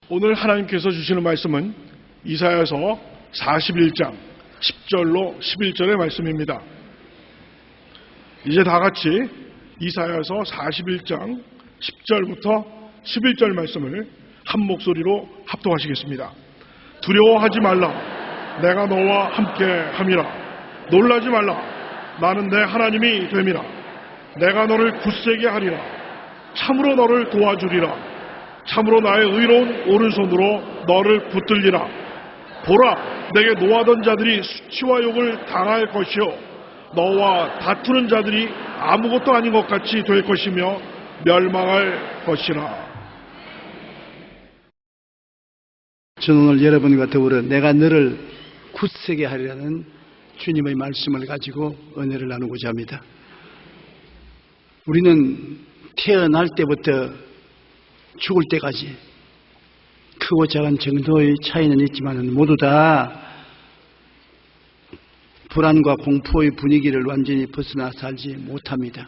오늘 하나님께서 주시는 말씀은 이사야서 41장 10절로 11절의 말씀입니다. 이제 다 같이 이사야서 41장 10절부터 11절 말씀을 한 목소리로 합독하시겠습니다. 두려워하지 말라. 내가 너와 함께 함이라. 놀라지 말라. 나는 내 하나님이 됨이라. 내가 너를 굳세게 하리라. 참으로 너를 도와주리라. 참으로 나의 의로운 오른손으로 너를 붙들리라. 보라, 내게 노하던 자들이 수치와 욕을 당할 것이요 너와 다투는 자들이 아무것도 아닌 것 같이 될 것이며 멸망할 것이라. 저는 오늘 여러분과 더불어 내가 너를 굳세게 하리라는 주님의 말씀을 가지고 은혜를 나누고자 합니다. 우리는 태어날 때부터 죽을 때까지 크고 작은 정도의 차이는 있지만 모두 다 불안과 공포의 분위기를 완전히 벗어나 살지 못합니다.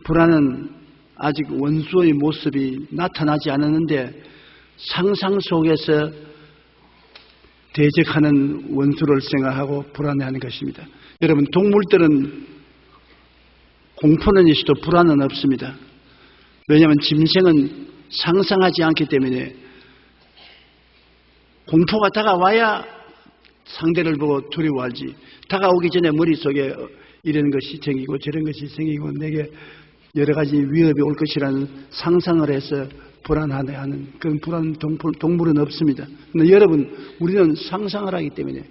불안은 아직 원수의 모습이 나타나지 않았는데 상상 속에서 대적하는 원수를 생각하고 불안해하는 것입니다. 여러분, 동물들은 공포는 있어도 불안은 없습니다. 왜냐하면 짐승은 상상하지 않기 때문에 공포가 다가와야 상대를 보고 두려워하지, 다가오기 전에 머릿속에 이런 것이 생기고 저런 것이 생기고 내게 여러 가지 위협이 올 것이라는 상상을 해서 불안하는 그런 불안 동물은 없습니다. 그런데 여러분, 우리는 상상을 하기 때문에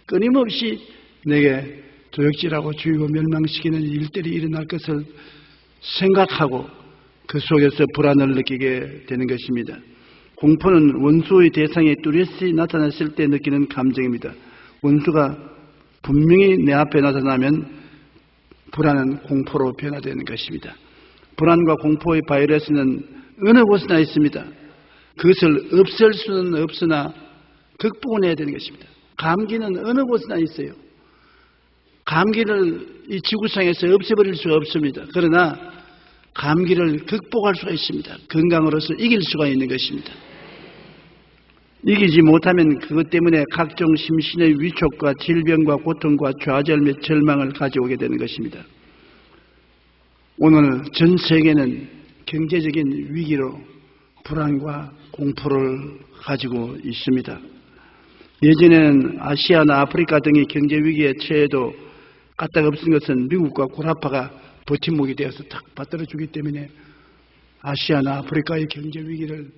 끊임없이 내게 도역질하고 죽이고 멸망시키는 일들이 일어날 것을 생각하고 그 속에서 불안을 느끼게 되는 것입니다. 공포는 원수의 대상에 뚜렷이 나타났을 때 느끼는 감정입니다. 원수가 분명히 내 앞에 나타나면 불안은 공포로 변화되는 것입니다. 불안과 공포의 바이러스는 어느 곳에나 있습니다. 그것을 없앨 수는 없으나 극복해야 되는 것입니다. 감기는 어느 곳에나 있어요. 감기를 이 지구상에서 없애버릴 수가 없습니다. 그러나 감기를 극복할 수가 있습니다. 건강으로서 이길 수가 있는 것입니다. 이기지 못하면 그것 때문에 각종 심신의 위축과 질병과 고통과 좌절 및 절망을 가져오게 되는 것입니다. 오늘 전 세계는 경제적인 위기로 불안과 공포를 가지고 있습니다. 예전에는 아시아나 아프리카 등이 경제 위기에 처해도 까딱없은 것은 미국과 구라파가 버팀목이 되어서 탁 받들어주기 때문에 아시아나 아프리카의 경제 위기를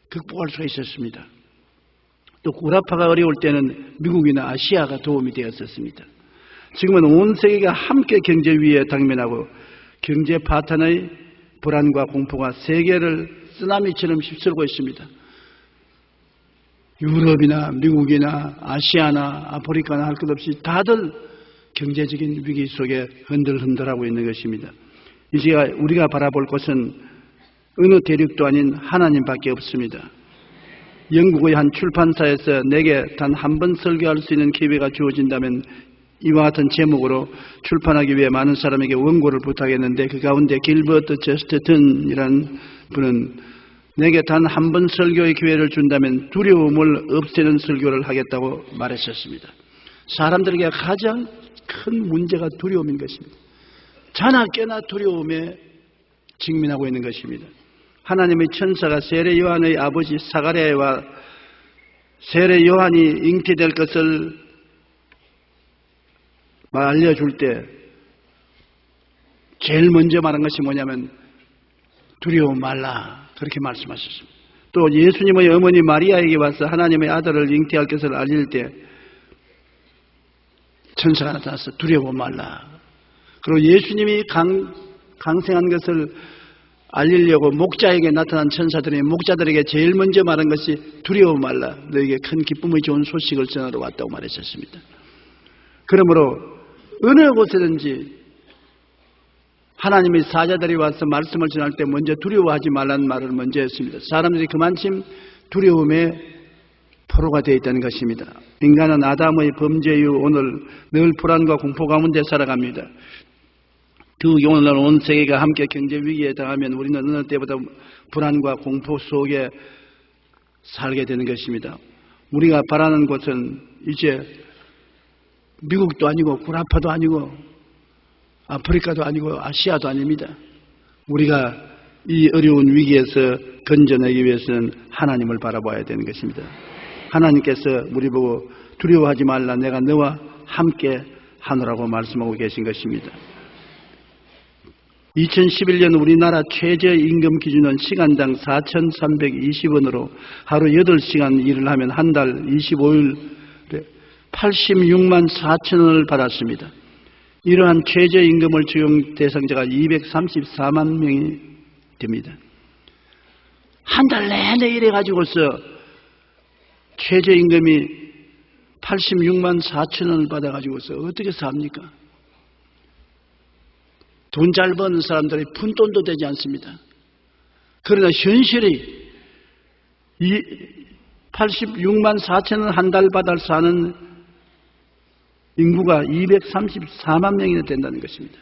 극복할 수가 있었습니다. 또 구라파가 어려울 때는 미국이나 아시아가 도움이 되었었습니다. 지금은 온 세계가 함께 경제 위기에 당면하고 경제 파탄의 불안과 공포가 세계를 쓰나미처럼 휩쓸고 있습니다. 유럽이나 미국이나 아시아나 아프리카나 할 것 없이 다들 경제적인 위기 속에 흔들흔들하고 있는 것입니다. 이제 우리가 바라볼 것은 어느 대륙도 아닌 하나님밖에 없습니다. 영국의 한 출판사에서 내게 단 한 번 설교할 수 있는 기회가 주어진다면 이와 같은 제목으로 출판하기 위해 많은 사람에게 원고를 부탁했는데 그 가운데 길버트 저스턴이라는 분은 내게 단 한 번 설교의 기회를 준다면 두려움을 없애는 설교를 하겠다고 말했었습니다. 사람들에게 가장 큰 문제가 두려움인 것입니다. 자나 깨나 두려움에 직면하고 있는 것입니다. 하나님의 천사가 세례 요한의 아버지 사가랴와 세례 요한이 잉태될 것을 알려줄 때 제일 먼저 말한 것이 뭐냐면 두려워 말라, 그렇게 말씀하셨습니다. 또 예수님의 어머니 마리아에게 와서 하나님의 아들을 잉태할 것을 알릴 때 천사가 나타나서 두려워 말라. 그리고 예수님이 강생한 것을 알리려고 목자에게 나타난 천사들이 목자들에게 제일 먼저 말한 것이 두려워 말라, 너에게 큰 기쁨의 좋은 소식을 전하러 왔다고 말했었습니다. 그러므로 어느 곳에든지 하나님의 사자들이 와서 말씀을 전할 때 먼저 두려워하지 말라는 말을 먼저 했습니다. 사람들이 그만큼 두려움에 포로가 되어 있다는 것입니다. 인간은 아담의 범죄 이후 오늘 늘 불안과 공포 가운데 살아갑니다. 더욱이 오늘날 온 세계가 함께 경제 위기에 당하면 우리는 어느 때보다 불안과 공포 속에 살게 되는 것입니다. 우리가 바라는 곳은 이제 미국도 아니고 구라파도 아니고 아프리카도 아니고 아시아도 아닙니다. 우리가 이 어려운 위기에서 건져내기 위해서는 하나님을 바라봐야 되는 것입니다. 하나님께서 우리 보고 두려워하지 말라, 내가 너와 함께 하노라고 말씀하고 계신 것입니다. 2011년 우리나라 최저임금 기준은 시간당 4,320원으로 하루 8시간 일을 하면 한 달 25일 86만 4천 원을 받았습니다. 이러한 최저임금을 적용 대상자가 234만 명이 됩니다. 한 달 내내 일해가지고서 최저임금이 86만 4천 원을 받아가지고서 어떻게 삽니까? 돈 잘 버는 사람들이 푼돈도 되지 않습니다. 그러나 현실이 86만 4천 원 한 달 받아 사는 인구가 234만 명이나 된다는 것입니다.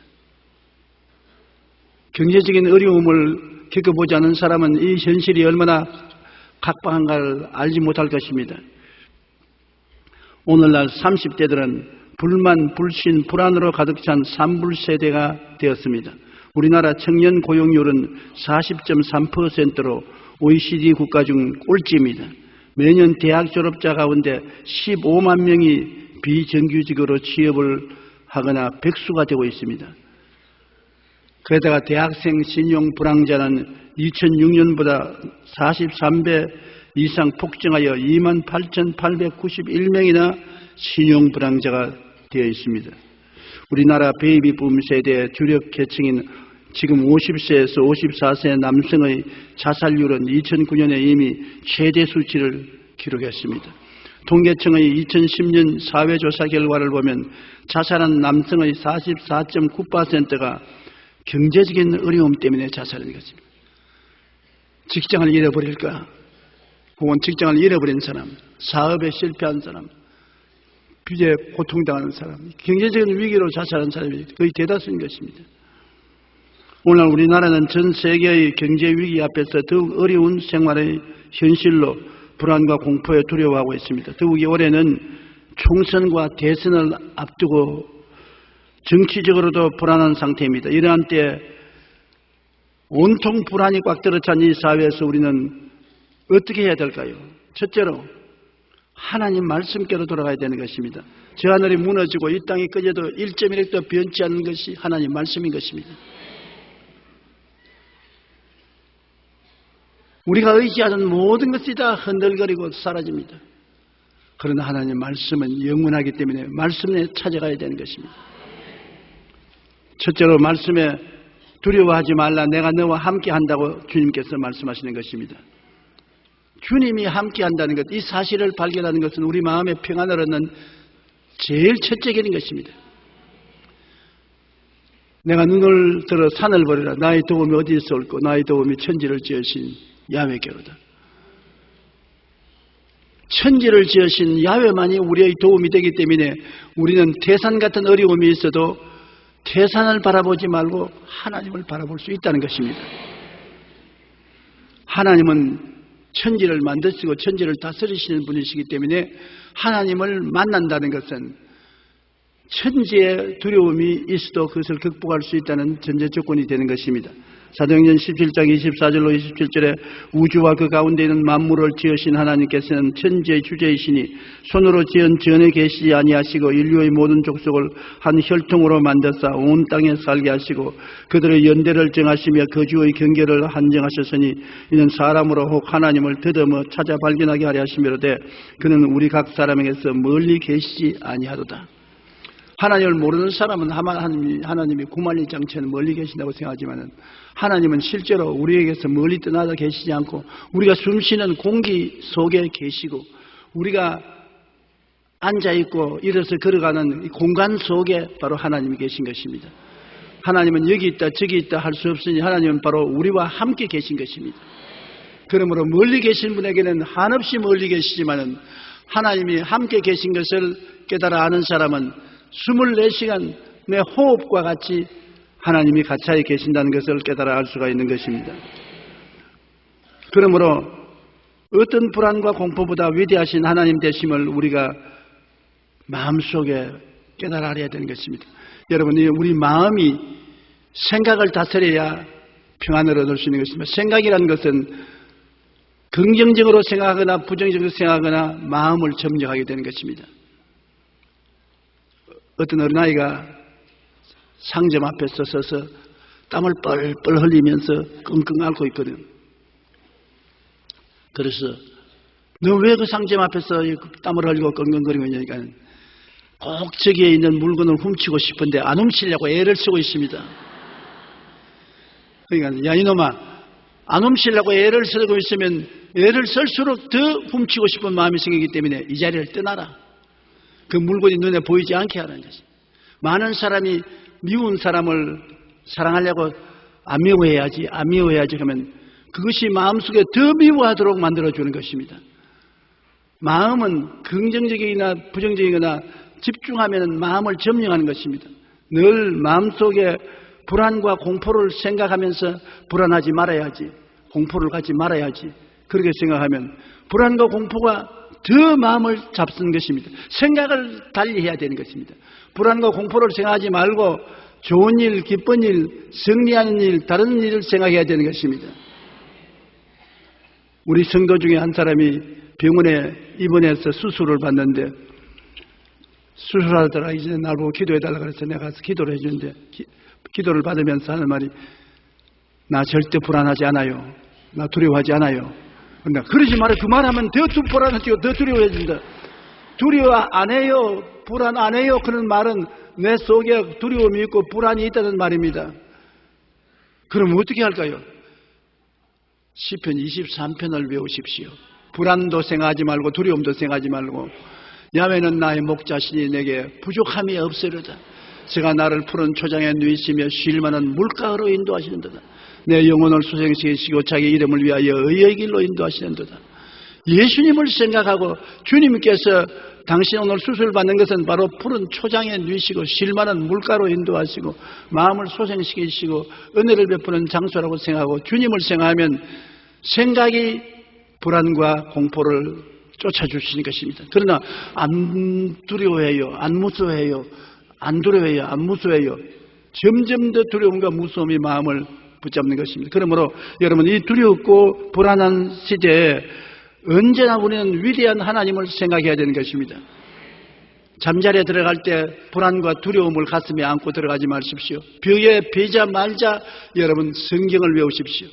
경제적인 어려움을 겪어보지 않은 사람은 이 현실이 얼마나 각박한가를 알지 못할 것입니다. 오늘날 30대들은 불만, 불신, 불안으로 가득 찬 산불세대가 되었습니다. 우리나라 청년 고용률은 40.3%로 OECD 국가 중 꼴찌입니다. 매년 대학 졸업자 가운데 15만 명이 비정규직으로 취업을 하거나 백수가 되고 있습니다. 그러다가 대학생 신용 불황자는 2006년보다 43배 이상 폭증하여 28,891명이나 신용 불황자가 되어 있습니다. 우리나라 베이비붐 세대의 주력 계층인 지금 50세에서 54세 남성의 자살률은 2009년에 이미 최대 수치를 기록했습니다. 통계청의 2010년 사회조사 결과를 보면 자살한 남성의 44.9%가 경제적인 어려움 때문에 자살하는 것입니다. 직장을 잃어버릴까? 혹은 직장을 잃어버린 사람, 사업에 실패한 사람, 빚에 고통당하는 사람, 경제적인 위기로 자살한 사람이 거의 대다수인 것입니다. 오늘 우리나라는 전 세계의 경제 위기 앞에서 더욱 어려운 생활의 현실로 불안과 공포에 두려워하고 있습니다. 더욱이 올해는 총선과 대선을 앞두고 정치적으로도 불안한 상태입니다. 이러한 때 온통 불안이 꽉 들어찬 이 사회에서 우리는 어떻게 해야 될까요? 첫째로 하나님 말씀께로 돌아가야 되는 것입니다. 저 하늘이 무너지고 이 땅이 꺼져도 1.1획도 변치 않는 것이 하나님 말씀인 것입니다. 우리가 의지하는 모든 것이 다 흔들거리고 사라집니다. 그러나 하나님 말씀은 영원하기 때문에 말씀에 찾아가야 되는 것입니다. 첫째로 말씀에 두려워하지 말라, 내가 너와 함께 한다고 주님께서 말씀하시는 것입니다. 주님이 함께 한다는 것, 이 사실을 발견하는 것은 우리 마음의 평안을 얻는 제일 첫째 길인 것입니다. 내가 눈을 들어 산을 보리라, 나의 도움이 어디에서 올고 나의 도움이 천지를 지으신 야훼께로다. 천지를 지으신 야훼만이 우리의 도움이 되기 때문에 우리는 태산 같은 어려움이 있어도 태산을 바라보지 말고 하나님을 바라볼 수 있다는 것입니다. 하나님은 천지를 만드시고 천지를 다스리시는 분이시기 때문에 하나님을 만난다는 것은 천지의 두려움이 있어도 그것을 극복할 수 있다는 전제 조건이 되는 것입니다. 사도행전 17장 24절로 27절에 우주와 그 가운데 있는 만물을 지으신 하나님께서는 천지의 주제이시니 손으로 지은 전에 계시지 아니하시고 인류의 모든 족속을 한 혈통으로 만드사 온 땅에 살게 하시고 그들의 연대를 정하시며 거주의 경계를 한정하셨으니 이는 사람으로 혹 하나님을 더듬어 찾아 발견하게 하려 하시미로되 그는 우리 각 사람에게서 멀리 계시지 아니하도다. 하나님을 모르는 사람은 하나님이 구만리 장처럼 멀리 계신다고 생각하지만 하나님은 실제로 우리에게서 멀리 떠나다 계시지 않고 우리가 숨쉬는 공기 속에 계시고 우리가 앉아있고 일어서 걸어가는 이 공간 속에 바로 하나님이 계신 것입니다. 하나님은 여기 있다 저기 있다 할 수 없으니 하나님은 바로 우리와 함께 계신 것입니다. 그러므로 멀리 계신 분에게는 한없이 멀리 계시지만 하나님이 함께 계신 것을 깨달아 아는 사람은 24시간 내 호흡과 같이 하나님이 가차에 계신다는 것을 깨달아 알 수가 있는 것입니다. 그러므로 어떤 불안과 공포보다 위대하신 하나님 되심을 우리가 마음속에 깨달아 알아야 되는 것입니다. 여러분, 우리 마음이 생각을 다스려야 평안을 얻을 수 있는 것입니다. 생각이라는 것은 긍정적으로 생각하거나 부정적으로 생각하거나 마음을 점령하게 되는 것입니다. 어떤 어린아이가 상점 앞에 서서 땀을 뻘뻘 흘리면서 끙끙 앓고 있거든. 그래서 너 왜 그 상점 앞에서 땀을 흘리고 끙끙거리고 있냐니까 꼭 저기에 있는 물건을 훔치고 싶은데 안 훔치려고 애를 쓰고 있습니다. 그러니까 야 이놈아, 안 훔치려고 애를 쓰고 있으면 애를 쓸수록 더 훔치고 싶은 마음이 생기기 때문에 이 자리를 떠나라. 그 물건이 눈에 보이지 않게 하라는 것이. 많은 사람이 미운 사람을 사랑하려고 안 미워해야지 그러면 그것이 마음속에 더 미워하도록 만들어주는 것입니다. 마음은 긍정적이거나 부정적이거나 집중하면 마음을 점령하는 것입니다. 늘 마음속에 불안과 공포를 생각하면서 불안하지 말아야지, 공포를 갖지 말아야지, 그렇게 생각하면 불안과 공포가 더 마음을 잡수는 것입니다. 생각을 달리해야 되는 것입니다. 불안과 공포를 생각하지 말고 좋은 일, 기쁜 일, 승리하는 일, 다른 일을 생각해야 되는 것입니다. 우리 성도 중에 한 사람이 병원에 입원해서 수술을 받는데 수술하더라 이제 나보고 기도해달라 그래서 내가 가서 기도를 해주는데 기도를 받으면서 하는 말이 나 절대 불안하지 않아요. 나 두려워하지 않아요. 근데 그러지 말아요. 그 말하면 더 불안해지고 더 두려워해진다. 두려워 안 해요. 불안 안 해요. 그런 말은 내 속에 두려움이 있고 불안이 있다는 말입니다. 그럼 어떻게 할까요? 시편 23편을 외우십시오. 불안도 생각하지 말고 두려움도 생각하지 말고 야훼는 나의 목자시니 내게 부족함이 없으리로다. 제가 나를 푸른 초장에 누이시며 쉴 만한 물가로 인도하시는도다. 내 영혼을 수생시키시고 자기 이름을 위하여 의의 길로 인도하시는도다. 예수님을 생각하고 주님께서 당신 오늘 수술 받는 것은 바로 푸른 초장에 누이시고 쉴 만한 물가로 인도하시고 마음을 소생시키시고 은혜를 베푸는 장소라고 생각하고 주님을 생각하면 생각이 불안과 공포를 쫓아주시는 것입니다. 그러나 안 두려워해요. 안 무서워해요. 안 두려워해요. 안 무서워해요. 점점 더 두려움과 무서움이 마음을 붙잡는 것입니다. 그러므로 여러분 이 두렵고 불안한 시대에 언제나 우리는 위대한 하나님을 생각해야 되는 것입니다. 잠자리에 들어갈 때 불안과 두려움을 가슴에 안고 들어가지 마십시오. 벽에 베자 말자 여러분 성경을 외우십시오.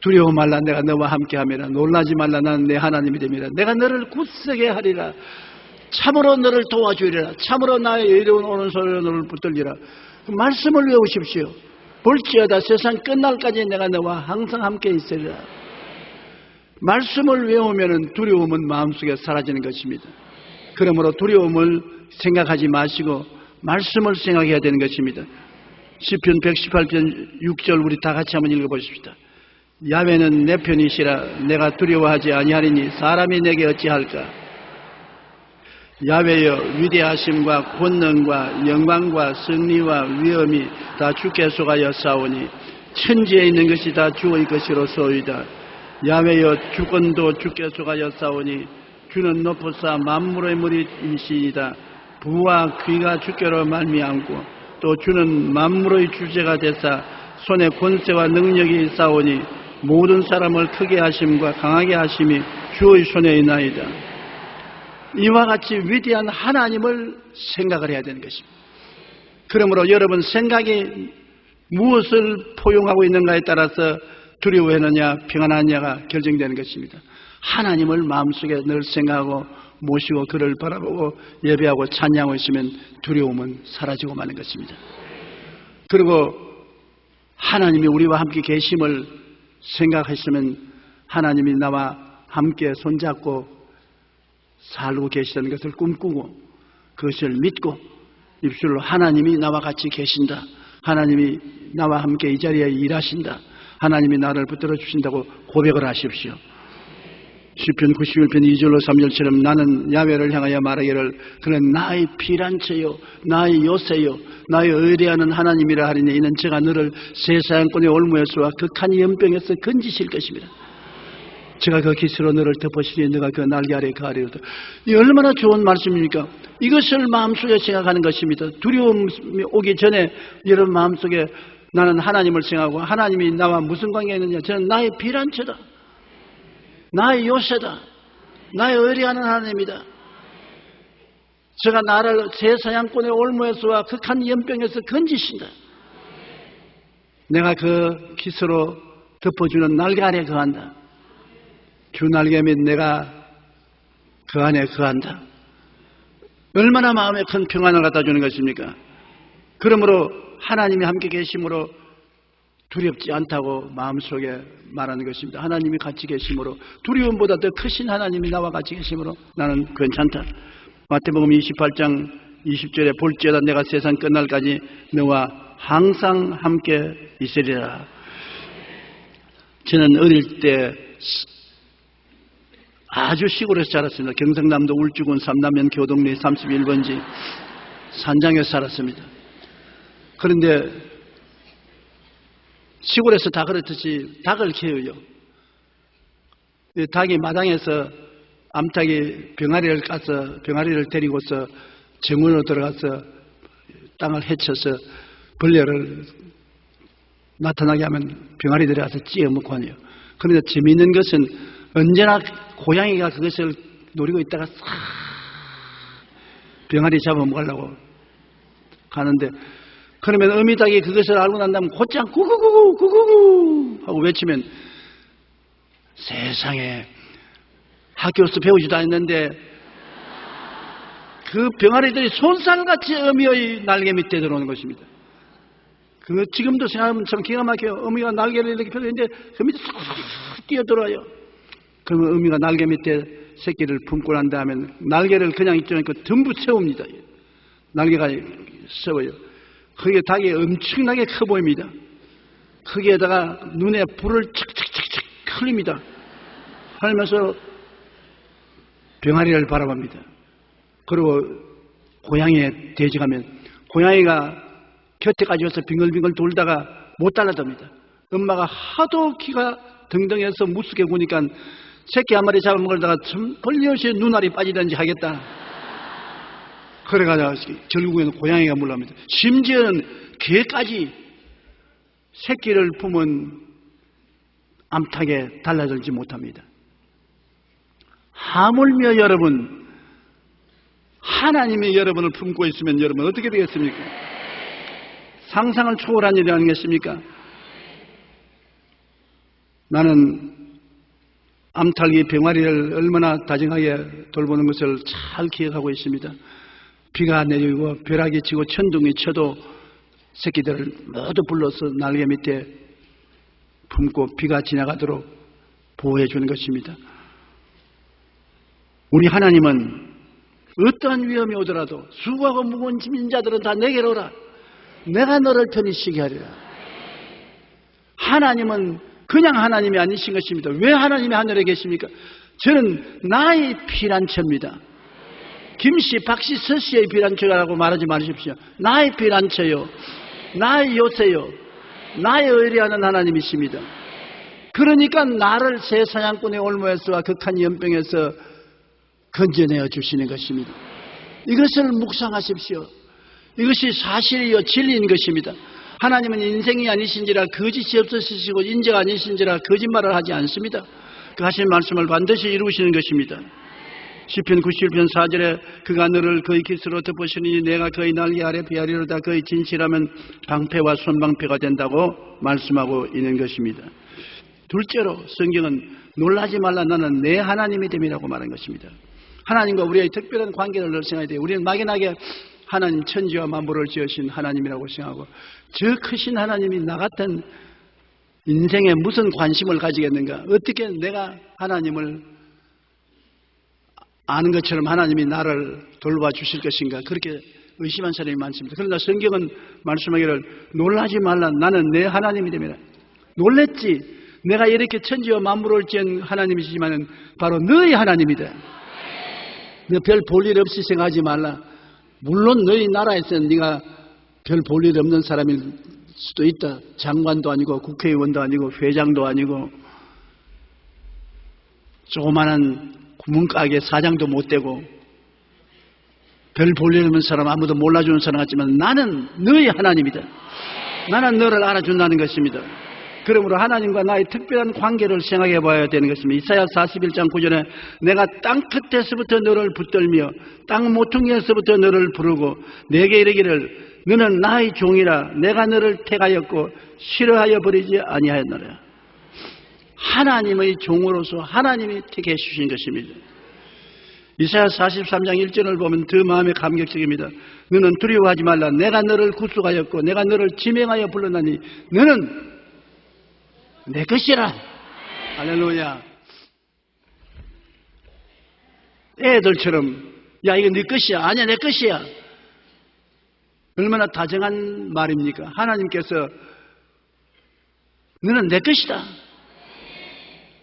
두려워 말라 내가 너와 함께하리라. 놀라지 말라 나는 내 하나님이 됨이라. 내가 너를 굳세게 하리라. 참으로 너를 도와주리라. 참으로 나의 의로운 오른손으로 너를 붙들리라. 그 말씀을 외우십시오. 볼지어다 세상 끝날까지 내가 너와 항상 함께 있으리라. 말씀을 외우면 두려움은 마음속에 사라지는 것입니다. 그러므로 두려움을 생각하지 마시고 말씀을 생각해야 되는 것입니다. 시편 118편 6절 우리 다 같이 한번 읽어보십시다. 야훼는 내 편이시라. 내가 두려워하지 아니하리니 사람이 내게 어찌할까. 야훼여 위대하심과 권능과 영광과 승리와 위엄이 다 주께 속하여 싸우니 천지에 있는 것이 다 주의 것이로소이다. 야훼여 주권도 주께 속하여 싸우니 주는 높으사 만물의 머리이시이다. 부와 귀가 주께로 말미암고 또 주는 만물의 주제가 되사 손에 권세와 능력이 싸우니 모든 사람을 크게 하심과 강하게 하심이 주의 손에 있나이다. 이와 같이 위대한 하나님을 생각을 해야 되는 것입니다. 그러므로 여러분 생각이 무엇을 포용하고 있는가에 따라서 두려워하느냐 평안하느냐가 결정되는 것입니다. 하나님을 마음속에 늘 생각하고 모시고 그를 바라보고 예배하고 찬양하고 있으면 두려움은 사라지고 마는 것입니다. 그리고 하나님이 우리와 함께 계심을 생각했으면 하나님이 나와 함께 손잡고 살고 계시다는 것을 꿈꾸고 그것을 믿고 입술로 하나님이 나와 같이 계신다. 하나님이 나와 함께 이 자리에 일하신다. 하나님이 나를 붙들어 주신다고 고백을 하십시오. 시편 91편 2절로 3절처럼 나는 야훼를 향하여 말하기를 그는 나의 피란처요 나의 요새요 나의 의뢰하는 하나님이라 하리니 이는 제가 너를 세사양권의 올무에서와 극한 연병에서 건지실 것입니다. 제가 그 깃으로 너를 덮으시니 너가 그 날개 아래에 거하리로다. 이 얼마나 좋은 말씀입니까? 이것을 마음속에 생각하는 것입니다. 두려움이 오기 전에 여러분 마음속에 나는 하나님을 생각하고 하나님이 나와 무슨 관계가 있느냐. 저는 나의 피란처다. 나의 요새다. 나의 의뢰하는 하나님이다. 제가 나를 세사양권의 올무에서와 극한 연병에서 건지신다. 내가 그 깃으로 덮어주는 날개 아래에 거한다. 주 날개 및 내가 그 안에 거한다. 얼마나 마음에 큰 평안을 갖다 주는 것입니까? 그러므로 하나님이 함께 계심으로 두렵지 않다고 마음속에 말하는 것입니다. 하나님이 같이 계심으로 두려움보다 더 크신 하나님이 나와 같이 계심으로 나는 괜찮다. 마태복음 28장 20절에 볼지어다 내가 세상 끝날까지 너와 항상 함께 있으리라. 저는 어릴 때 아주 시골에서 자랐습니다. 경상남도 울주군 삼남면 교동리 31번지 산장에서 살았습니다. 그런데 시골에서 다 그렇듯이 닭을 키워요. 닭이 마당에서 암탉이 병아리를 까서 병아리를 데리고서 정원으로 들어가서 땅을 헤쳐서 벌레를 나타나게 하면 병아리들이 가서 찌어먹고 하네요. 그런데 재미있는 것은 언제나 고양이가 그것을 노리고 있다가 싹 병아리 잡아먹으려고 가는데 그러면 어미닭이 그것을 알고 난 다음에 곧장 구구구구 구구구 하고 외치면 세상에 학교에서 배우지도 않았는데 그 병아리들이 손살같이 어미의 날개 밑에 들어오는 것입니다. 그거 지금도 생각하면 참 기가 막혀요. 어미가 날개를 이렇게 펴는데 그 밑에 싹 뛰어들어요. 그러면 어미가 날개 밑에 새끼를 품고 난 다음에 날개를 그냥 있잖아요. 전부 세웁니다. 날개가 세워요. 거기에 닭이 엄청나게 커 보입니다. 거기에다가 눈에 불을 착착착착 흘립니다. 하면서 병아리를 바라봅니다. 그리고 고양이에 대적하면 고양이가 곁에까지 와서 빙글빙글 돌다가 못 달라듭니다. 엄마가 하도 키가 등등해서 무섭게 구니까 새끼 한 마리 잡아먹으려다가 벌리없이 눈알이 빠지든지 하겠다. 그래가지고 결국에는 고양이가 물러갑니다. 심지어는 개까지 새끼를 품은 암탉에 달라들지 못합니다. 하물며 여러분 하나님이 여러분을 품고 있으면 여러분 어떻게 되겠습니까? 상상을 초월한 일이 아니겠습니까? 나는 암탉이 병아리를 얼마나 다정하게 돌보는 것을 잘 기억하고 있습니다. 비가 내리고 벼락이 치고 천둥이 쳐도 새끼들을 모두 불러서 날개 밑에 품고 비가 지나가도록 보호해 주는 것입니다. 우리 하나님은 어떠한 위험이 오더라도 수고하고 무거운 짐진 자들은 다 내게로 오라. 내가 너를 편히 쉬게 하리라. 하나님은 그냥 하나님이 아니신 것입니다. 왜 하나님이 하늘에 계십니까? 저는 나의 피란처입니다. 김씨, 박씨, 서씨의 피란처라고 말하지 마십시오. 나의 피란처요. 나의 요새요. 나의 의뢰하는 하나님이십니다. 그러니까 나를 새 사냥꾼의 올무에서와 극한 연병에서 건져내어 주시는 것입니다. 이것을 묵상하십시오. 이것이 사실이요 진리인 것입니다. 하나님은 인생이 아니신지라 거짓이 없으시고 인재가 아니신지라 거짓말을 하지 않습니다. 그 하신 말씀을 반드시 이루시는 것입니다. 시편 91편 4절에 그가 너를 그의 깃으로 덮으시니 내가 그의 날개 아래 피하리로다. 그의 진실하면 방패와 손방패가 된다고 말씀하고 있는 것입니다. 둘째로 성경은 놀라지 말라 나는 내 하나님이 됨이라고 말한 것입니다. 하나님과 우리의 특별한 관계를 생각해야 돼요. 우리는 막연하게 하나님 천지와 만물을 지으신 하나님이라고 생각하고 저 크신 하나님이 나 같은 인생에 무슨 관심을 가지겠는가? 어떻게 내가 하나님을 아는 것처럼 하나님이 나를 돌봐 주실 것인가? 그렇게 의심한 사람이 많습니다. 그러나 성경은 말씀하기를 놀라지 말라 나는 내 하나님이 됨이라. 놀랬지. 내가 이렇게 천지와 만물을 지은 하나님이시지만은 바로 너희 하나님이다. 너 별 볼 일 없이 생각하지 말라. 물론 너희 나라에서는 네가 별 볼 일 없는 사람일 수도 있다. 장관도 아니고 국회의원도 아니고 회장도 아니고 조그마한 구멍가게 사장도 못 되고 별 볼 일 없는 사람, 아무도 몰라주는 사람 같지만 나는 너희 하나님이다. 나는 너를 알아준다는 것입니다. 그러므로 하나님과 나의 특별한 관계를 생각해 봐야 되는 것입니다. 이사야 41장 9절에 내가 땅 끝에서부터 너를 붙들며 땅 모퉁이에서부터 너를 부르고 내게 이르기를 너는 나의 종이라 내가 너를 택하였고 싫어하여 버리지 아니하였노라. 하나님의 종으로서 하나님이 택해 주신 것입니다. 이사야 43장 1절을 보면 더 마음에 감격적입니다. 너는 두려워하지 말라. 내가 너를 구속하였고 내가 너를 지명하여 불렀나니 너는 내 것이라. 할렐루야. 애들처럼 야 이거 네 것이야. 아니야 내 것이야. 얼마나 다정한 말입니까? 하나님께서 너는 내 것이다.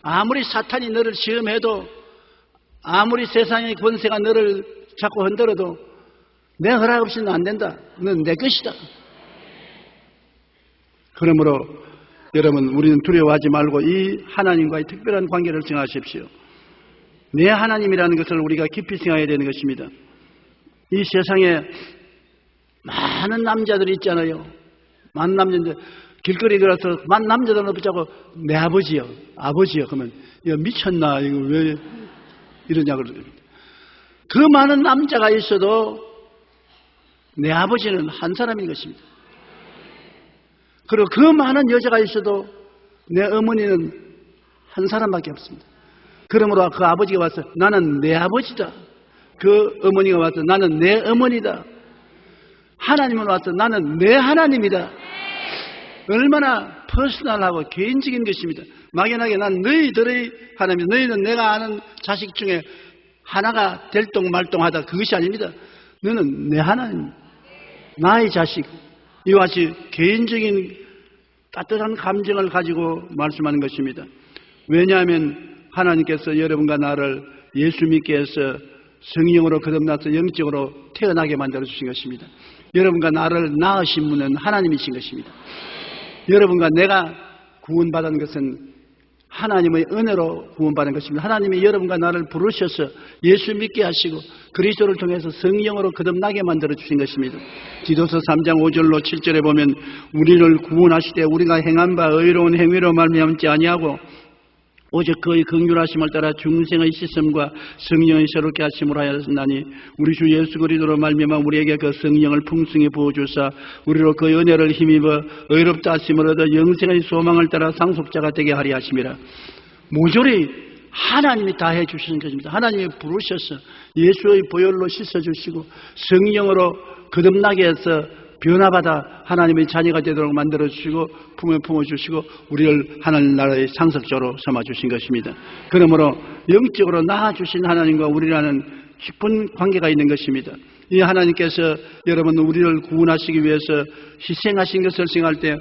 아무리 사탄이 너를 시험해도 아무리 세상의 권세가 너를 자꾸 흔들어도 내 허락 없이는 안 된다. 너는 내 것이다. 그러므로 여러분 우리는 두려워하지 말고 이 하나님과의 특별한 관계를 생각하십시오. 내 하나님이라는 것을 우리가 깊이 생각해야 되는 것입니다. 이 세상에 많은 남자들이 있잖아요. 많은 남자인데 길거리 들어서 많은 남자들을 붙잡고 내 아버지요. 아버지요. 그러면 야, 미쳤나 이거 왜 이러냐고 그러거든요. 그 많은 남자가 있어도 내 아버지는 한 사람인 것입니다. 그리고 그 많은 여자가 있어도 내 어머니는 한 사람밖에 없습니다. 그러므로 그 아버지가 와서 나는 내 아버지다. 그 어머니가 와서 나는 내 어머니다. 하나님은 와서 나는 내 하나님이다. 얼마나 퍼스널하고 개인적인 것입니다. 막연하게 난 너희들의 하나님, 너희는 내가 아는 자식 중에 하나가 될똥말똥하다 그것이 아닙니다. 너는 내 하나님, 나의 자식. 이와 같이 개인적인 따뜻한 감정을 가지고 말씀하는 것입니다. 왜냐하면 하나님께서 여러분과 나를 예수 믿게 해서 성령으로 거듭나서 영적으로 태어나게 만들어 주신 것입니다. 여러분과 나를 낳으신 분은 하나님이신 것입니다. 여러분과 내가 구원받은 것은 하나님의 은혜로 구원받은 것입니다. 하나님이 여러분과 나를 부르셔서 예수 믿게 하시고 그리스도를 통해서 성령으로 거듭나게 만들어 주신 것입니다. 디도서 3장 5절로 7절에 보면 우리를 구원하시되 우리가 행한 바 의로운 행위로 말미암지 아니하고 오직 그의 긍휼하심을 따라 중생의 씻음과 성령의 새롭게 하심을 하였나니 우리 주 예수 그리스도로 말미암아 우리에게 그 성령을 풍성히 부어주사 우리로 그 은혜를 힘입어 의롭다 하심을 얻어 영생의 소망을 따라 상속자가 되게 하리 하심이라. 모조리 하나님이 다 해주시는 것입니다. 하나님이 부르셔서 예수의 보혈로 씻어주시고 성령으로 거듭나게 해서 변화받아 하나님의 자녀가 되도록 만들어주시고 품에 품어주시고 우리를 하늘나라의 상속자로 삼아주신 것입니다. 그러므로 영적으로 낳아주신 하나님과 우리라는 깊은 관계가 있는 것입니다. 이 하나님께서 여러분 우리를 구원하시기 위해서 희생하신 것을 생각할 때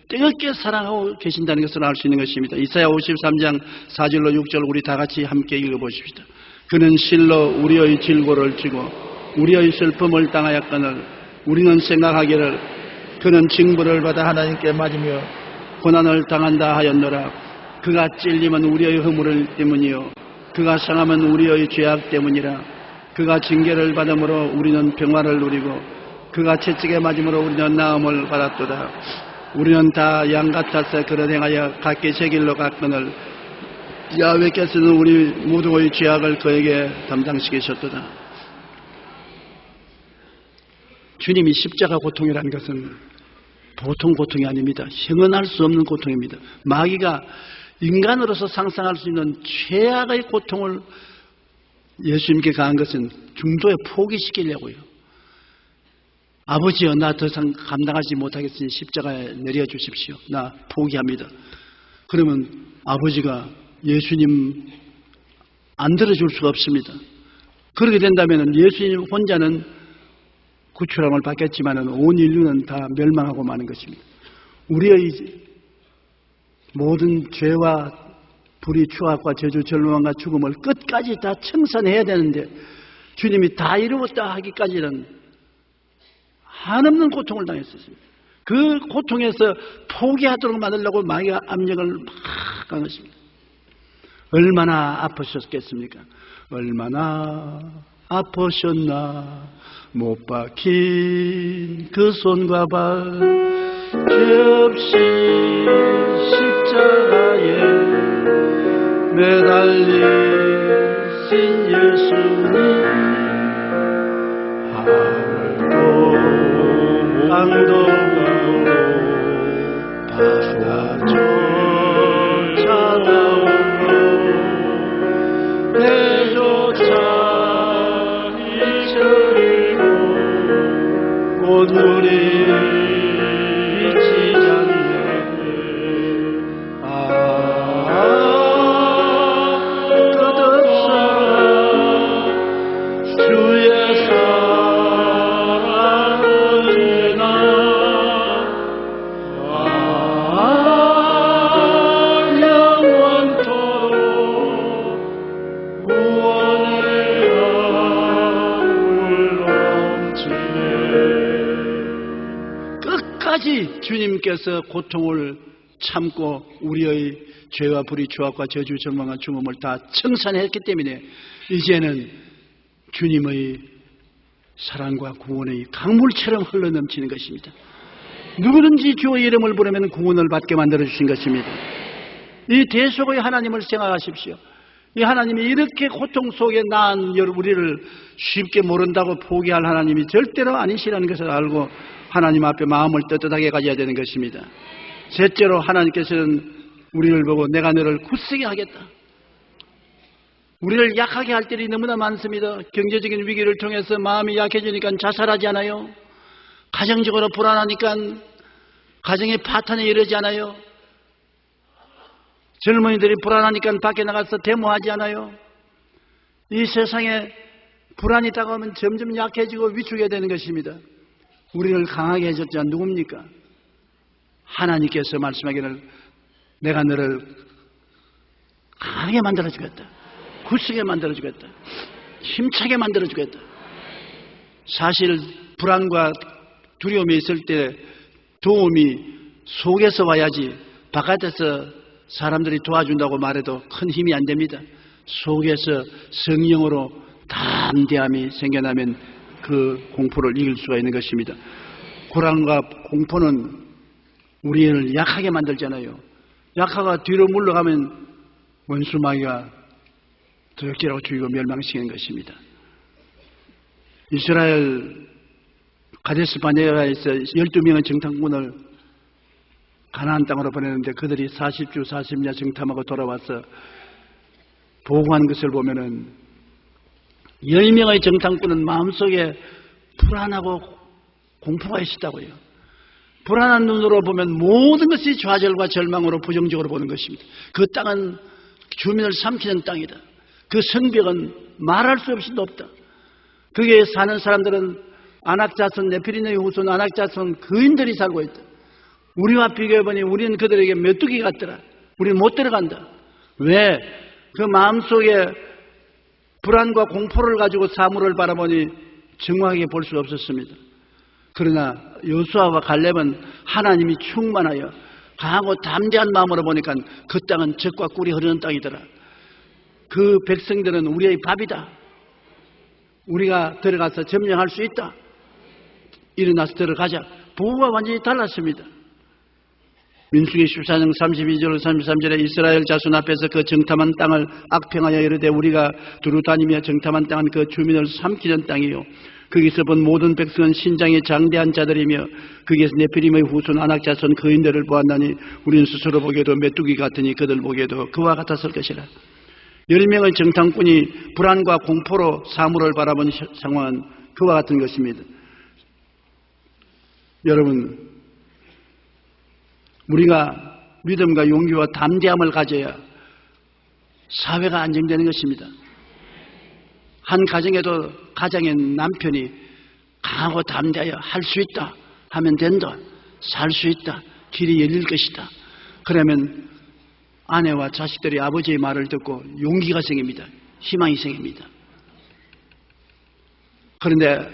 뜨겁게 사랑하고 계신다는 것을 알 수 있는 것입니다. 이사야 53장 4절로 6절 우리 다 같이 함께 읽어보십시다. 그는 실로 우리의 질고를 지고 우리의 슬픔을 당하였거늘 우리는 생각하기를 그는 징벌을 받아 하나님께 맞으며 고난을 당한다 하였노라. 그가 찔림은 우리의 허물 때문이요 그가 상함은 우리의 죄악 때문이라. 그가 징계를 받음으로 우리는 평화를 누리고 그가 채찍에 맞음으로 우리는 나음을 받았도다. 우리는 다 양 같아서 그런 행하여 각기 제 길로 갔거늘 야훼께서는 우리 모두의 죄악을 그에게 담당시키셨도다. 주님이 십자가 고통이라는 것은 보통 고통이 아닙니다. 형언할 수 없는 고통입니다. 마귀가 인간으로서 상상할 수 있는 최악의 고통을 예수님께 가한 것은 중도에 포기시키려고요. 아버지여 나 더 이상 감당하지 못하겠으니 십자가에 내려주십시오. 나 포기합니다. 그러면 아버지가 예수님 안 들어줄 수가 없습니다. 그렇게 된다면 예수님 혼자는 구출함을 받겠지만 온 인류는 다 멸망하고 마는 것입니다. 우리의 모든 죄와 불의, 추악과 저주, 절망과 죽음을 끝까지 다 청산해야 되는데 주님이 다 이루었다 하기까지는 한없는 고통을 당했었습니다. 그 고통에서 포기하도록 만들려고 마귀가 압력을 막 한 것입니다. 얼마나 아프셨겠습니까? 얼마나 아프셨나 못 박힌 그 손과 발 죄 없이 십자가에 매달리신 예수님 하늘도 땅도 바다조차 나오고 내조차 잊혀지고 꽃물이 비치지 않네. 끝없어 주의 사랑 언제나 영원토록 구원의 강물 넘치네. 끝까지 주님께서 고통을 참고 우리의 죄와 불의, 추악과 저주, 절망과 죽음을 다 청산했기 때문에 이제는 주님의 사랑과 구원의 강물처럼 흘러넘치는 것입니다. 누구든지 주의 이름을 부르면 구원을 받게 만들어주신 것입니다. 이 대속의 하나님을 생각하십시오. 이 하나님이 이렇게 고통 속에 낳은 우리를 쉽게 모른다고 포기할 하나님이 절대로 아니시라는 것을 알고 하나님 앞에 마음을 떳떳하게 가져야 되는 것입니다. 셋째로 하나님께서는 우리를 보고 내가 너를 굳세게 하겠다. 우리를 약하게 할 때이 너무나 많습니다. 경제적인 위기를 통해서 마음이 약해지니까 자살하지 않아요. 가정적으로 불안하니까 가정의 파탄에 이르지 않아요. 젊은이들이 불안하니까 밖에 나가서 데모하지 않아요. 이 세상에 불안이 다가오면 점점 약해지고 위축이 되는 것입니다. 우리를 강하게 해줬지 않 누굽니까? 하나님께서 말씀하기를 내가 너를 강하게 만들어주겠다. 굳세게 만들어주겠다. 힘차게 만들어주겠다. 사실 불안과 두려움이 있을 때 도움이 속에서 와야지 바깥에서 사람들이 도와준다고 말해도 큰 힘이 안 됩니다. 속에서 성령으로 담대함이 생겨나면 그 공포를 이길 수가 있는 것입니다. 불안과 공포는 우리를 약하게 만들잖아요. 약하가 뒤로 물러가면 원수 마귀가 더럽게라고 죽이고 멸망시키는 것입니다. 이스라엘 가데스 바네아에서 12명의 정탐꾼을 가나안 땅으로 보내는데 그들이 40주 40년 정탐하고 돌아와서 보고한 것을 보면은 10명의 정탐꾼은 마음속에 불안하고 공포가 있었다고요. 불안한 눈으로 보면 모든 것이 좌절과 절망으로 부정적으로 보는 것입니다. 그 땅은 주민을 삼키는 땅이다. 그 성벽은 말할 수 없이 높다. 거기에 사는 사람들은 아낙자손, 네피리노의 후손 아낙자손 거인들이 살고 있다. 우리와 비교해보니 우리는 그들에게 메뚜기 같더라. 우리는 못 들어간다. 왜? 그 마음속에 불안과 공포를 가지고 사물을 바라보니 정확하게 볼 수 없었습니다. 그러나 여호수아와 갈렙은 하나님이 충만하여 강하고 담대한 마음으로 보니까 그 땅은 젖과 꿀이 흐르는 땅이더라. 그 백성들은 우리의 밥이다. 우리가 들어가서 점령할 수 있다. 일어나서 들어가자. 보고가 완전히 달랐습니다. 민수기 14장 32절 33절에 이스라엘 자손 앞에서 그 정탐한 땅을 악평하여 이르되 우리가 두루 다니며 정탐한 땅은 그 주민을 삼키는 땅이요 거기서 본 모든 백성은 신장이 장대한 자들이며 거기에서 네피림의 후손 아낙 자손 거인들을 보았나니 우리는 스스로 보기에도 메뚜기 같으니 그들 보기에도 그와 같았을 것이라. 10명의 정탐꾼이 불안과 공포로 사물을 바라본 상황은 그와 같은 것입니다. 여러분, 우리가 믿음과 용기와 담대함을 가져야 사회가 안정되는 것입니다. 한 가정에도 가정의 남편이 강하고 담대하여 할 수 있다 하면 된다. 살 수 있다. 길이 열릴 것이다. 그러면 아내와 자식들이 아버지의 말을 듣고 용기가 생깁니다. 희망이 생깁니다. 그런데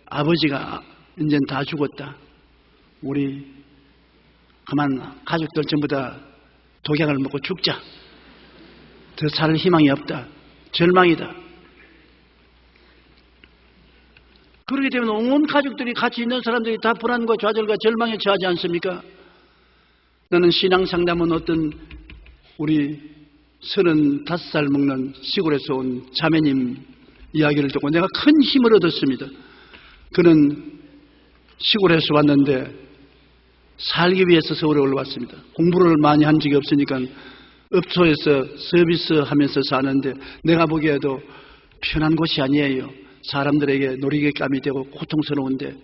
아버지가 이제 다 죽었다. 우리 그만 가족들 전부 다 독약을 먹고 죽자. 더 살 희망이 없다. 절망이다. 그렇기 때문에 온 가족들이 같이 있는 사람들이 다 불안과 좌절과 절망에 처하지 않습니까? 나는 신앙상담은 어떤 우리 35살 먹는 시골에서 온 자매님 이야기를 듣고 내가 큰 힘을 얻었습니다. 그는 시골에서 왔는데 살기 위해서 서울에 올라왔습니다. 공부를 많이 한 적이 없으니까 업소에서 서비스 하면서 사는데 내가 보기에도 편한 곳이 아니에요. 사람들에게 놀이개감이 되고 고통스러운데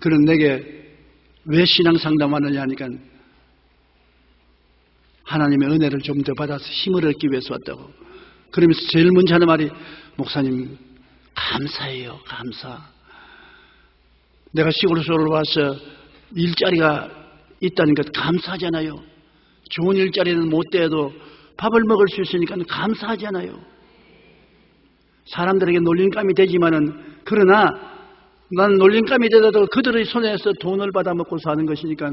그는 내게 왜 신앙 상담하느냐 하니까 하나님의 은혜를 좀 더 받아서 힘을 얻기 위해서 왔다고. 그러면서 제일 먼저 하는 말이 목사님 감사해요. 감사. 내가 시골에서 올라와서 일자리가 있다는 것 감사하잖아요. 좋은 일자리는 못 돼도 밥을 먹을 수 있으니까 감사하잖아요. 사람들에게 놀림감이 되지만은 그러나 난 놀림감이 되더라도 그들의 손에서 돈을 받아 먹고 사는 것이니까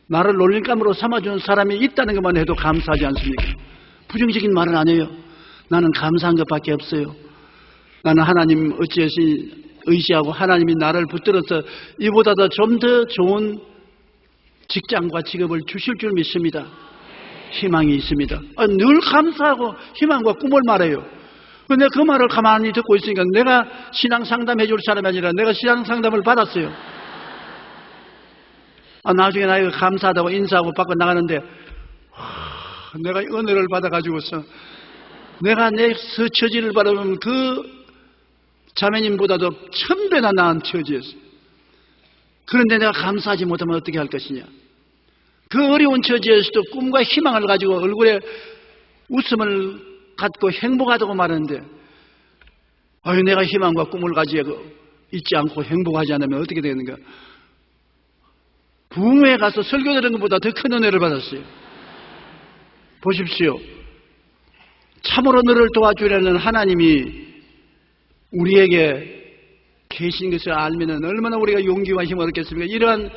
나를 놀림감으로 삼아주는 사람이 있다는 것만 해도 감사하지 않습니까? 부정적인 말은 안 해요. 나는 감사한 것밖에 없어요. 나는 하나님 어찌하시 의지하고 하나님이 나를 붙들어서 이보다 좀 더 좋은 직장과 직업을 주실 줄 믿습니다. 희망이 있습니다. 늘 감사하고 희망과 꿈을 말해요. 근데 그 말을 가만히 듣고 있으니까 내가 신앙 상담해 줄 사람이 아니라 내가 신앙 상담을 받았어요. 나중에 나이가 감사하다고 인사하고 밖에 나가는데 내가 은혜를 받아가지고서 내가 내 처지를 바라보면 그 자매님보다도 1000배나 나은 처지였어요. 그런데 내가 감사하지 못하면 어떻게 할 것이냐. 그 어려운 처지에서도 꿈과 희망을 가지고 얼굴에 웃음을 갖고 행복하다고 말하는데 내가 희망과 꿈을 가지고 있지 않고 행복하지 않으면 어떻게 되는가. 부흥회에 가서 설교 들은 것보다 더 큰 은혜를 받았어요. 보십시오. 참으로 너를 도와주려는 하나님이 우리에게 계신 것을 알면 얼마나 우리가 용기와 힘을 얻겠습니까? 이러한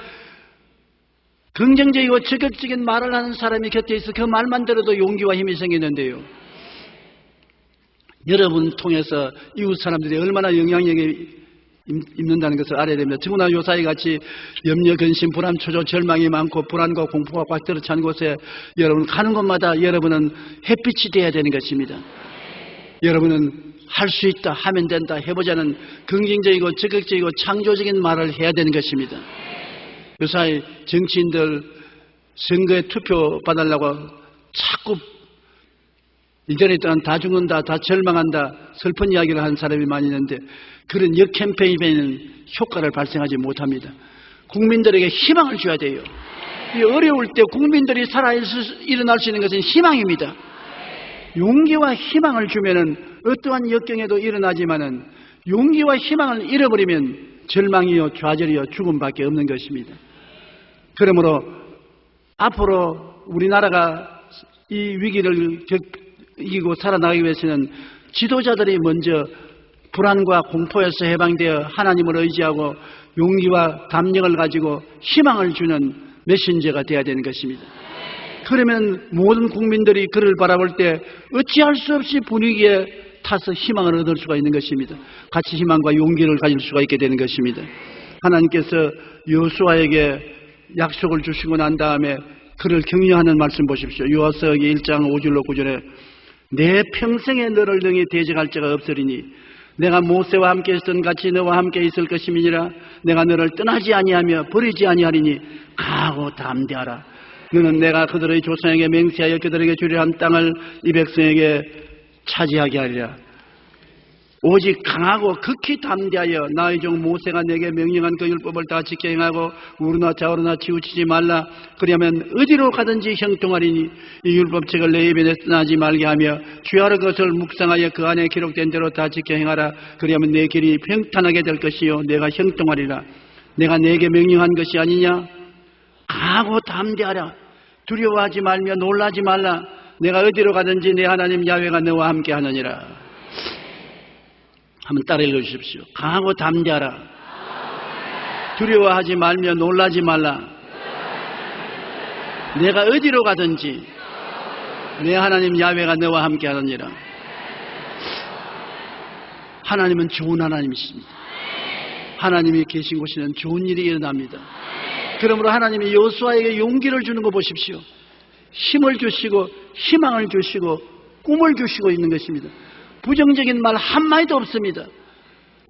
긍정적이고 적극적인 말을 하는 사람이 곁에 있어 그 말만 들어도 용기와 힘이 생기는데요. 여러분 통해서 이웃 사람들이 얼마나 영향력이 있는다는 것을 알아야 됩니다. 더구나 요사이 같이 염려, 근심, 불안, 초조, 절망이 많고 불안과 공포가 꽉 들어찬 곳에 여러분 가는 곳마다 여러분은 햇빛이 되어야 되는 것입니다. 여러분은 할 수 있다, 하면 된다, 해보자는 긍정적이고 적극적이고 창조적인 말을 해야 되는 것입니다. 요사이 정치인들 선거에 투표 받으려고 자꾸 이전에 또한 다 죽는다, 다 절망한다, 슬픈 이야기를 하는 사람이 많이 있는데 그런 역캠페인에는 효과를 발생하지 못합니다. 국민들에게 희망을 줘야 돼요. 이 어려울 때 국민들이 일어날 수 있는 것은 희망입니다. 용기와 희망을 주면은 어떠한 역경에도 일어나지만은 용기와 희망을 잃어버리면 절망이요, 좌절이요, 죽음밖에 없는 것입니다. 그러므로 앞으로 우리나라가 이 위기를 이기고 살아나가기 위해서는 지도자들이 먼저 불안과 공포에서 해방되어 하나님을 의지하고 용기와 담력을 가지고 희망을 주는 메신저가 되어야 되는 것입니다. 그러면 모든 국민들이 그를 바라볼 때 어찌할 수 없이 분위기에 타서 희망을 얻을 수가 있는 것입니다. 같이 희망과 용기를 가질 수가 있게 되는 것입니다. 하나님께서 여호수아에게 약속을 주시고 난 다음에 그를 격려하는 말씀 보십시오. 요한서기 1장 5절로 9절에 내 평생에 너를 능히 대적할 자가 없으리니 내가 모세와 함께 있었던 같이 너와 함께 있을 것임이니라. 내가 너를 떠나지 아니하며 버리지 아니하리니 강하고 담대하라. 너는 내가 그들의 조상에게 맹세하여 그들에게 주려 한 땅을 이 백성에게 차지하게 하리라. 오직 강하고 극히 담대하여 나의 종 모세가 내게 명령한 그 율법을 다 지켜 행하고 우르나 좌우르나 치우치지 말라. 그리하면 어디로 가든지 형통하리니 이 율법책을 내 입에 내지 말게 하며 주야로 그것을 묵상하여 그 안에 기록된 대로 다 지켜 행하라. 그리하면 내 길이 평탄하게 될 것이요 내가 형통하리라. 내가 내게 명령한 것이 아니냐. 강하고 담대하라. 두려워하지 말며 놀라지 말라. 내가 어디로 가든지 내 하나님 야훼가 너와 함께 하느니라. 한번 따라 읽어주십시오. 강하고 담대하라. 두려워하지 말며 놀라지 말라. 내가 어디로 가든지 내 하나님 야훼가 너와 함께 하느니라. 하나님은 좋은 하나님이십니다. 하나님이 계신 곳에는 좋은 일이 일어납니다. 그러므로 하나님이 여호수아에게 용기를 주는 거 보십시오. 힘을 주시고 희망을 주시고 꿈을 주시고 있는 것입니다. 부정적인 말 한마디도 없습니다.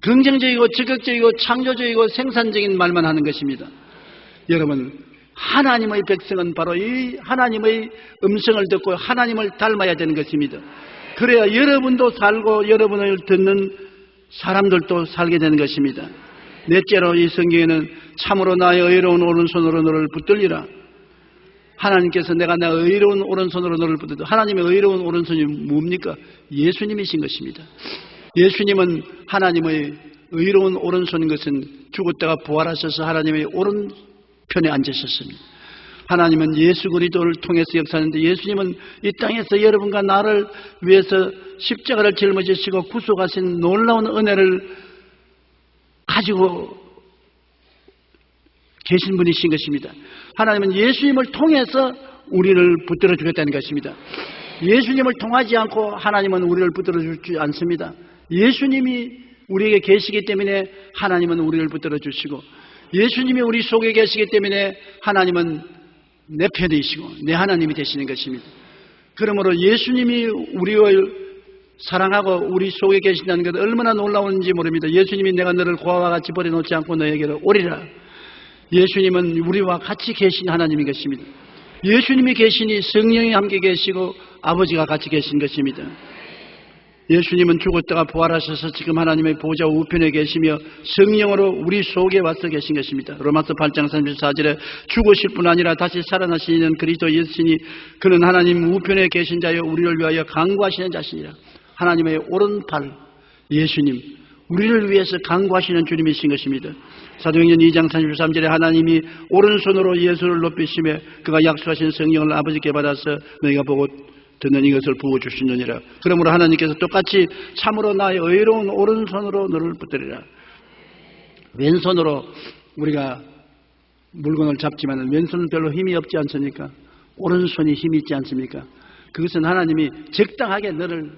긍정적이고 적극적이고 창조적이고 생산적인 말만 하는 것입니다. 여러분, 하나님의 백성은 바로 이 하나님의 음성을 듣고 하나님을 닮아야 되는 것입니다. 그래야 여러분도 살고 여러분을 듣는 사람들도 살게 되는 것입니다. 넷째로 이 성경에는 참으로 나의 의로운 오른손으로 너를 붙들리라. 하나님께서 내가 나 의로운 오른손으로 너를 붙들리라. 하나님의 의로운 오른손이 뭡니까? 예수님이신 것입니다. 예수님은 하나님의 의로운 오른손인 것은 죽었다가 부활하셔서 하나님의 오른편에 앉으셨습니다. 하나님은 예수 그리스도를 통해서 역사하는데 예수님은 이 땅에서 여러분과 나를 위해서 십자가를 짊어지시고 구속하신 놀라운 은혜를 가지고 계신 분이신 것입니다. 하나님은 예수님을 통해서 우리를 붙들어 주겠다는 것입니다. 예수님을 통하지 않고 하나님은 우리를 붙들어 주지 않습니다. 예수님이 우리에게 계시기 때문에 하나님은 우리를 붙들어 주시고, 예수님이 우리 속에 계시기 때문에 하나님은 내 편이시고 내 하나님이 되시는 것입니다. 그러므로 예수님이 우리를 사랑하고 우리 속에 계신다는 것 얼마나 놀라운지 모릅니다. 예수님이 내가 너를 고아와 같이 버려놓지 않고 너에게로 오리라. 예수님은 우리와 같이 계신 하나님인 것입니다. 예수님이 계시니 성령이 함께 계시고 아버지가 같이 계신 것입니다. 예수님은 죽었다가 부활하셔서 지금 하나님의 보좌 우편에 계시며 성령으로 우리 속에 와서 계신 것입니다. 로마서 8장 34절에 죽으실 뿐 아니라 다시 살아나시는 그리스도 예수시니 그는 하나님 우편에 계신 자여 우리를 위하여 간구하시는 자시니라. 하나님의 오른팔 예수님, 우리를 위해서 간구하시는 주님이신 것입니다. 사도행전 2장 33절에 하나님이 오른손으로 예수를 높이시며 그가 약속하신 성령을 아버지께 받아서 너희가 보고 듣는 이것을 부어주시느니라. 그러므로 하나님께서 똑같이 참으로 나의 의로운 오른손으로 너를 붙들리라. 왼손으로 우리가 물건을 잡지만 왼손은 별로 힘이 없지 않습니까? 오른손이 힘이 있지 않습니까? 그것은 하나님이 적당하게 너를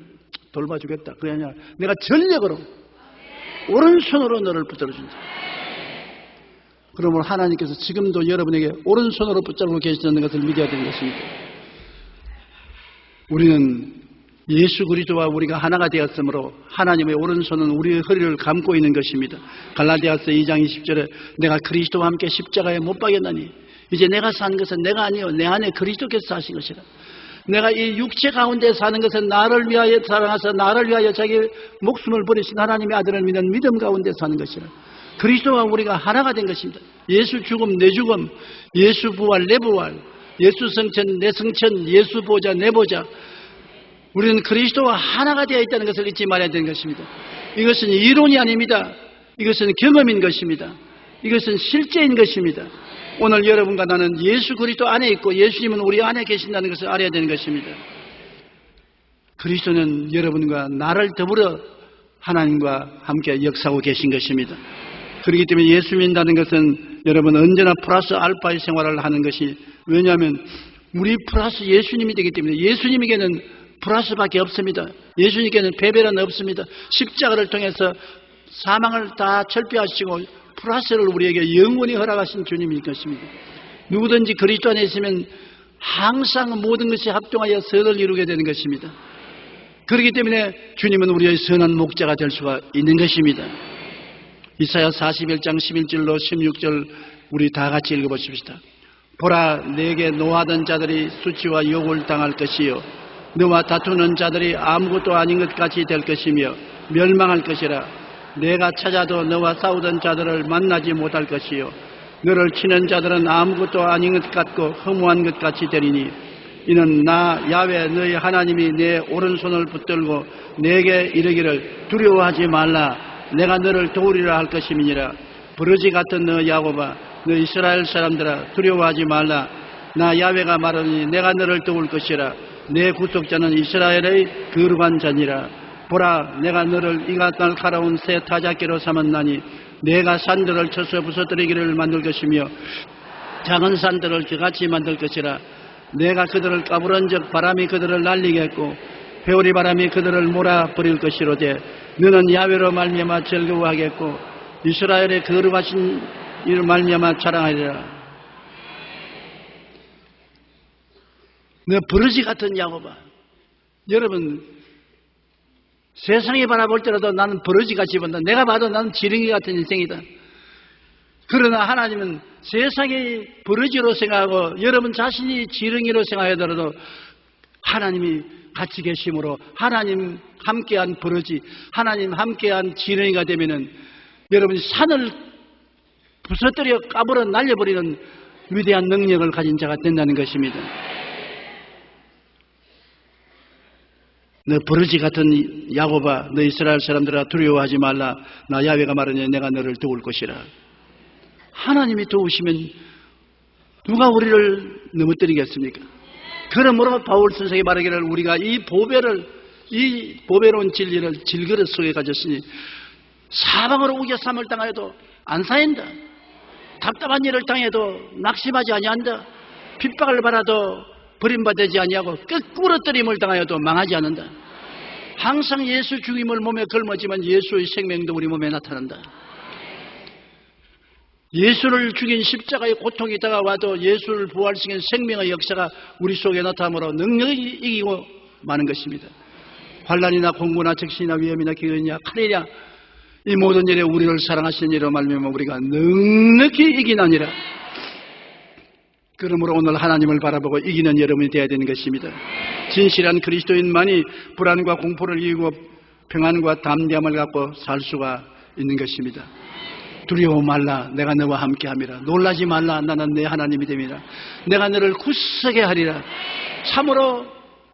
돌봐주겠다. 그게 아니라 내가 전력으로 오른손으로 너를 붙들어준다. 그러므로 하나님께서 지금도 여러분에게 오른손으로 붙잡고 계시다는 것을 믿어야 되는 것입니다. 우리는 예수 그리스도와 우리가 하나가 되었으므로 하나님의 오른손은 우리의 허리를 감고 있는 것입니다. 갈라디아서 2장 20절에 내가 그리스도와 함께 십자가에 못 박였나니 이제 내가 사는 것은 내가 아니요 내 안에 그리스도께서 사신 것이라. 내가 이 육체 가운데 사는 것은 나를 위하여 사랑하사 나를 위하여 자기 목숨을 버리신 하나님의 아들을 믿는 믿음 가운데 사는 것이라. 그리스도와 우리가 하나가 된 것입니다. 예수 죽음 내 죽음, 예수 부활 내 부활, 예수 성천 내 성천, 예수 보좌 내 보좌. 우리는 그리스도와 하나가 되어 있다는 것을 잊지 말아야 되는 것입니다. 이것은 이론이 아닙니다. 이것은 경험인 것입니다. 이것은 실제인 것입니다. 오늘 여러분과 나는 예수 그리스도 안에 있고 예수님은 우리 안에 계신다는 것을 알아야 되는 것입니다. 그리스도는 여러분과 나를 더불어 하나님과 함께 역사하고 계신 것입니다. 그렇기 때문에 예수 믿는다는 것은 여러분 언제나 플러스 알파의 생활을 하는 것이, 왜냐하면 우리 플러스 예수님이 되기 때문에 예수님에게는 플러스밖에 없습니다. 예수님께는 패배는 없습니다. 십자가를 통해서 사망을 다 철폐하시고 플러스를 우리에게 영원히 허락하신 주님일 것입니다. 누구든지 그리스도 안에 있으면 항상 모든 것이 합동하여 선을 이루게 되는 것입니다. 그렇기 때문에 주님은 우리의 선한 목자가 될 수가 있는 것입니다. 이사야 41장 11절로 16절 우리 다 같이 읽어보십시다. 보라, 내게 노하던 자들이 수치와 욕을 당할 것이요 너와 다투는 자들이 아무것도 아닌 것 같이 될 것이며 멸망할 것이라. 내가 찾아도 너와 싸우던 자들을 만나지 못할 것이요 너를 치는 자들은 아무것도 아닌 것 같고 허무한 것 같이 되리니 이는 나 야훼 너희 하나님이 내 오른손을 붙들고 내게 이르기를 두려워하지 말라. 내가 너를 도우리라 할 것임이니라. 버러지 같은 너 야곱아, 너 이스라엘 사람들아, 두려워하지 말라. 나 야훼가 말하니 내가 너를 도울 것이라. 내 구속자는 이스라엘의 거룩한 자니라. 보라, 내가 너를 이가 날카로운 새 타작기로 삼았나니 내가 산들을 쳐서 부서뜨리기를 만들 것이며 작은 산들을 그같이 만들 것이라. 내가 그들을 까부런즉 바람이 그들을 날리겠고 회오리 바람이 그들을 몰아버릴 것이로되 너는 야훼로 말미암아 즐거워하겠고 이스라엘의 거룩하신 이를 말미암아 자랑하리라. 너 버러지 같은 야곱아. 여러분, 세상이 바라볼 때라도 나는 버러지같이 본다. 내가 봐도 나는 지렁이 같은 인생이다. 그러나 하나님은 세상이 버러지로 생각하고 여러분 자신이 지렁이로 생각하더라도 하나님이 같이 계심으로 하나님 함께한 버러지, 하나님 함께한 지렁이가 되면은 여러분이 산을 부서뜨려 까불어 날려버리는 위대한 능력을 가진 자가 된다는 것입니다. 너 버러지 같은 야곱아, 너 이스라엘 사람들아 두려워하지 말라. 나 야훼가 말하니 내가 너를 도울 것이라. 하나님이 도우시면 누가 우리를 넘어뜨리겠습니까? 그러므로 바울 선생이 말하기를 우리가 이 보배로운 진리를 질그릇 속에 가졌으니 사방으로 우겨쌈을 당해도 안 쌓인다. 답답한 일을 당해도 낙심하지 아니한다. 핍박을 받아도 버림받지 아니하고 끄꾸러뜨림을 당하여도 망하지 않는다. 항상 예수 죽임을 몸에 걸머지만 예수의 생명도 우리 몸에 나타난다. 예수를 죽인 십자가의 고통이 다가와도 예수를 부활시킨 생명의 역사가 우리 속에 나타나므로 능력이 이기고 마는 것입니다. 환난이나 공고나 적신이나 위험이나 기근이나 칼이냐 이 모든 일에 우리를 사랑하시는 이로 말미암아 우리가 넉넉히 이기나니라. 그러므로 오늘 하나님을 바라보고 이기는 여러분이 되어야 되는 것입니다. 진실한 그리스도인만이 불안과 공포를 이기고 평안과 담대함을 갖고 살 수가 있는 것입니다. 두려워 말라. 내가 너와 함께함이라. 놀라지 말라. 나는 내 하나님이 됨이라. 내가 너를 굳세게 하리라. 참으로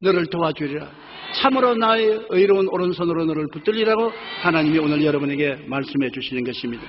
너를 도와주리라. 참으로 나의 의로운 오른손으로 너를 붙들리라고 하나님이 오늘 여러분에게 말씀해 주시는 것입니다.